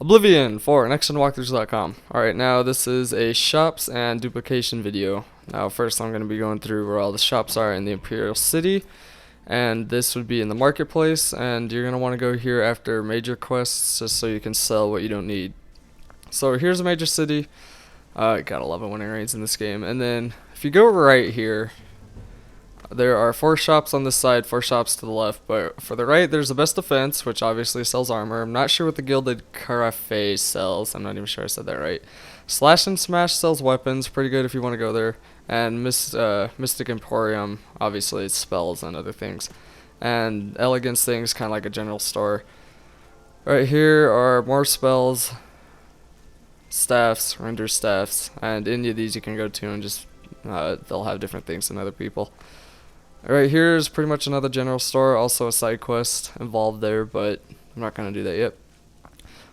Oblivion for nextgenwalkthroughs.com. Alright, now this is a shops and duplication video. Now first I'm going to be going through where all the shops are in the Imperial City, and this would be in the marketplace, and you're going to want to go here after major quests just so you can sell what you don't need. So here's a major city. Gotta love it when it rains in this game. And then if you go right here, there are 4 shops on this side, 4 shops to the left, but for the right there's the Best Defense, which obviously sells armor. I'm not sure what the Gilded Carafe sells. I'm not even sure I said that right. Slash and Smash sells weapons, pretty good if you want to go there. And Mystic Emporium, obviously it's spells and other things. And Elegance things, kind of like a general store. Right here are more spells, staffs, render staffs, and any of these you can go to and just they'll have different things than other people. Right here is pretty much another general store, also a side quest involved there, but I'm not going to do that yet.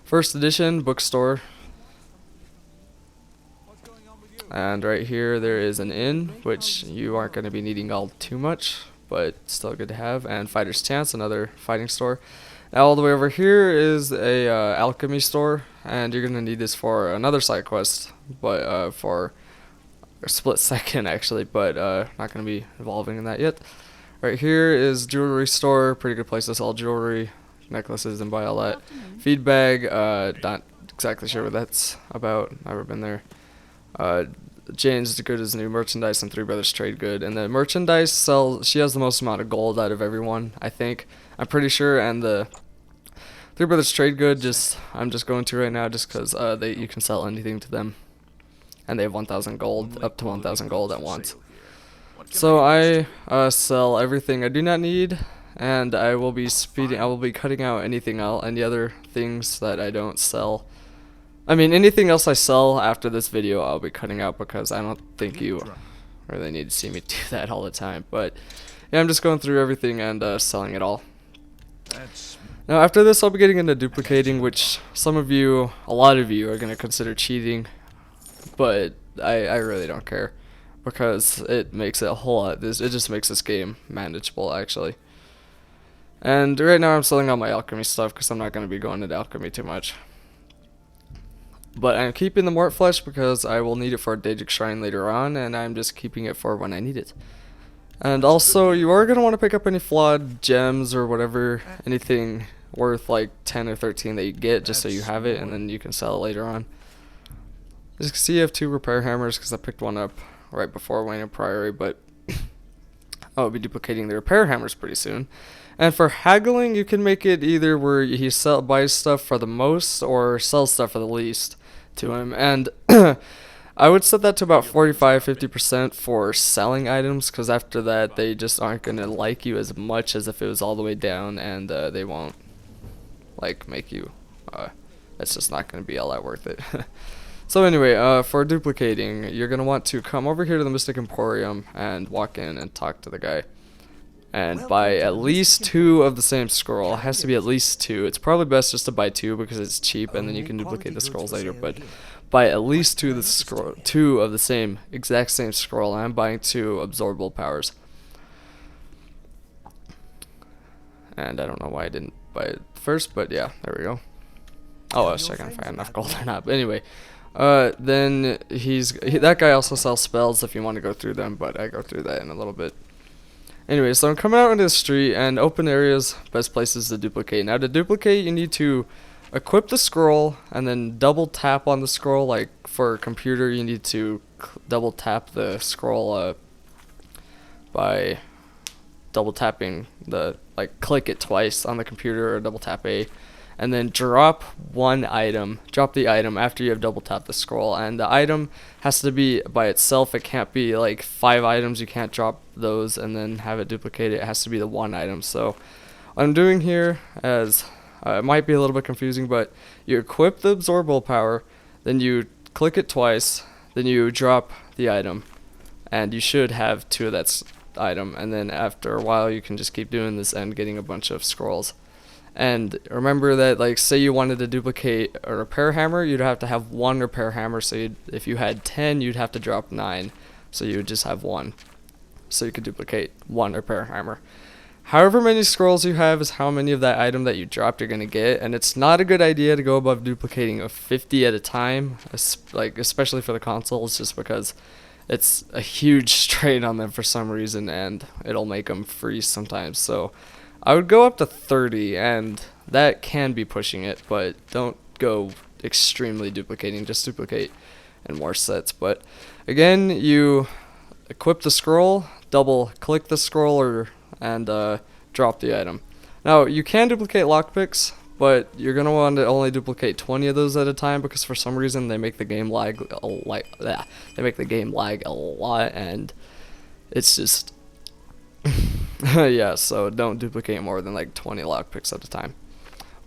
First edition bookstore. And right here there is an inn, which you aren't going to be needing all too much, but still good to have. And Fighter's Chance, another fighting store. Now all the way over here is a Alchemy Store, and you're going to need this for another side quest, but for a split second actually, but not going to be involving in that yet. Right here is jewelry store, pretty good place to sell jewelry, necklaces, and buy all that. Feed bag, not exactly sure what that's about, never been there. Jane's Good is new merchandise, and Three Brothers Trade Good. And the merchandise she has the most amount of gold out of everyone, I think. I'm pretty sure, and the Three Brothers Trade Good, I'm just going to right now just because you can sell anything to them. And they have 1,000 gold, up to 1,000 gold at once. So I sell everything I do not need, and I will be cutting out any other things that I don't sell. I mean, anything else I sell after this video I'll be cutting out, because I don't think you really need to see me do that all the time. But yeah, I'm just going through everything and selling it all. Now after this I'll be getting into duplicating, which a lot of you are going to consider cheating. But I really don't care, because it makes it a whole lot. It just makes this game manageable, actually. And right now I'm selling all my alchemy stuff because I'm not going to be going into alchemy too much. But I'm keeping the Mort Flesh because I will need it for a Daedric Shrine later on, and I'm just keeping it for when I need it. And also, you are going to want to pick up any flawed gems or whatever, anything worth like 10 or 13 that you get, just so you have it, and then you can sell it later on. As you can see, you have 2 repair hammers because I picked one up right before Wayne and Priory, but I'll be duplicating the repair hammers pretty soon. And for haggling, you can make it either where he buys stuff for the most or sells stuff for the least to him. And I would set that to about 45-50% for selling items, because after that they just aren't going to like you as much as if it was all the way down, and they won't like make you. It's just not going to be all that worth it. So anyway, for duplicating, you're going to want to come over here to the Mystic Emporium and walk in and talk to the guy. And buy at least 2 of the same scroll. It has to be at least 2. It's probably best just to buy 2 because it's cheap, and then you can duplicate the scrolls later. But buy at least 2 of the exact same scroll. And I'm buying 2 absorbable powers. And I don't know why I didn't buy it first, but yeah, there we go. Oh, I was checking if I had enough gold or not. But anyway. Then that guy also sells spells if you want to go through them, but I go through that in a little bit. Anyway, so I'm coming out into the street, and open areas, best places to duplicate. Now to duplicate, you need to equip the scroll, and then double tap on the scroll. Like for a computer, you need to double tap the scroll by double tapping click it twice on the computer, or double tap A. And then drop the item after you have double tapped the scroll, and the item has to be by itself. It can't be like 5 items. You can't drop those and then have it duplicate it. It has to be the 1 item. So what I'm doing here, as it might be a little bit confusing, but you equip the absorbable power, then you click it twice, then you drop the item, and you should have 2 of that item. And then after a while you can just keep doing this and getting a bunch of scrolls. And remember that, like, say you wanted to duplicate a repair hammer, you'd have to have 1 repair hammer. So if you had 10, you'd have to drop 9. So you would just have 1. So you could duplicate 1 repair hammer. however many scrolls you have is how many of that item that you dropped you're gonna get, and it's not a good idea to go above duplicating of 50 at a time, like especially for the consoles, just because it's a huge strain on them for some reason, and it'll make them freeze sometimes. So I would go up to 30, and that can be pushing it, but don't go extremely duplicating. Just duplicate in more sets. But again, you equip the scroll, double click the scroll, and drop the item. Now you can duplicate lockpicks, but you're gonna want to only duplicate 20 of those at a time, because for some reason they make the game lag a lot, and it's just yeah. So don't duplicate more than like 20 lockpicks at a time.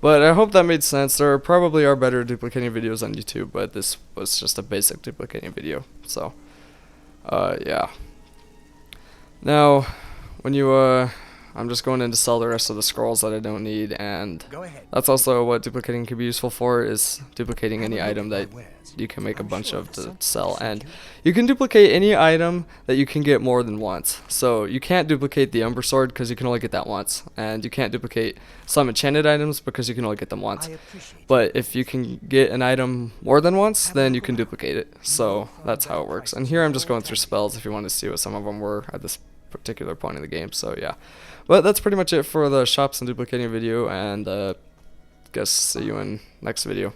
But I hope that made sense. There probably are better duplicating videos on YouTube, but this was just a basic duplicating video. So yeah. Now when you I'm just going in to sell the rest of the scrolls that I don't need, and that's also what duplicating can be useful for, is duplicating any item that you can make a bunch of to sell. And you can duplicate any item that you can get more than once. So you can't duplicate the Umber Sword because you can only get that once, and you can't duplicate some enchanted items because you can only get them once. But if you can get an item more than once, then you can duplicate it. So that's how it works. And here I'm just going through spells if you want to see what some of them were at this particular point in the game. So yeah, but that's pretty much it for the shops and duplicating video, and guess see you in next video.